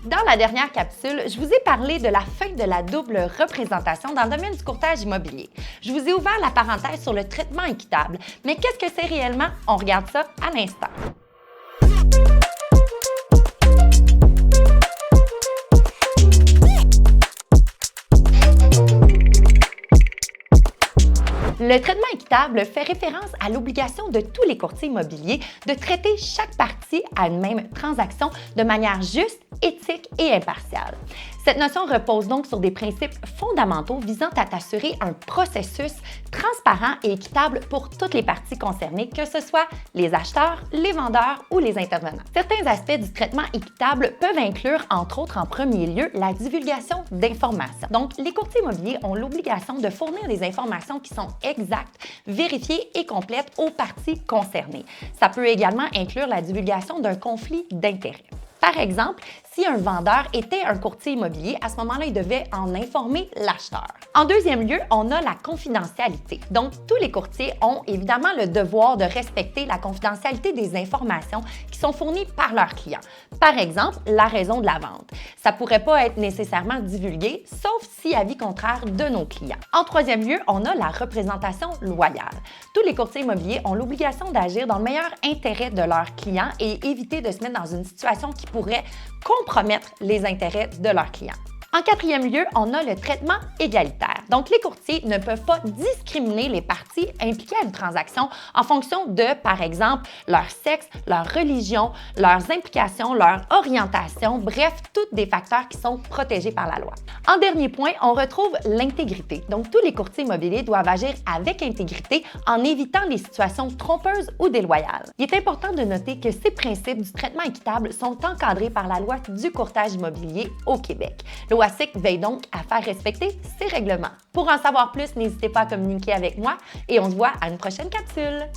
Dans la dernière capsule, je vous ai parlé de la fin de la double représentation dans le domaine du courtage immobilier. Je vous ai ouvert la parenthèse sur le traitement équitable. Mais qu'est-ce que c'est réellement? On regarde ça à l'instant. Le traitement équitable fait référence à l'obligation de tous les courtiers immobiliers de traiter chaque partie à une même transaction de manière juste, éthique et impartiale. Cette notion repose donc sur des principes fondamentaux visant à assurer un processus transparent et équitable pour toutes les parties concernées, que ce soit les acheteurs, les vendeurs ou les intervenants. Certains aspects du traitement équitable peuvent inclure, entre autres en premier lieu, la divulgation d'informations. Donc, les courtiers immobiliers ont l'obligation de fournir des informations qui sont exactes, vérifiées et complètes aux parties concernées. Ça peut également inclure la divulgation d'un conflit d'intérêts. Par exemple, si un vendeur était un courtier immobilier, à ce moment-là, il devait en informer l'acheteur. En deuxième lieu, on a la confidentialité. Donc, tous les courtiers ont évidemment le devoir de respecter la confidentialité des informations qui sont fournies par leurs clients. Par exemple, la raison de la vente. Ça ne pourrait pas être nécessairement divulgué, sauf si avis contraire de nos clients. En troisième lieu, on a la représentation loyale. Tous les courtiers immobiliers ont l'obligation d'agir dans le meilleur intérêt de leurs clients et éviter de se mettre dans une situation qui pourrait compromettre les intérêts de leurs clients. En quatrième lieu, on a le traitement égalitaire. Donc, les courtiers ne peuvent pas discriminer les parties impliquées à une transaction en fonction de, par exemple, leur sexe, leur religion, leurs implications, leur orientation, bref, tous des facteurs qui sont protégés par la loi. En dernier point, on retrouve l'intégrité. Donc, tous les courtiers immobiliers doivent agir avec intégrité en évitant les situations trompeuses ou déloyales. Il est important de noter que ces principes du traitement équitable sont encadrés par la loi du courtage immobilier au Québec. L'OASIC veille donc à faire respecter ces règlements. Pour en savoir plus, n'hésitez pas à communiquer avec moi et on se voit à une prochaine capsule.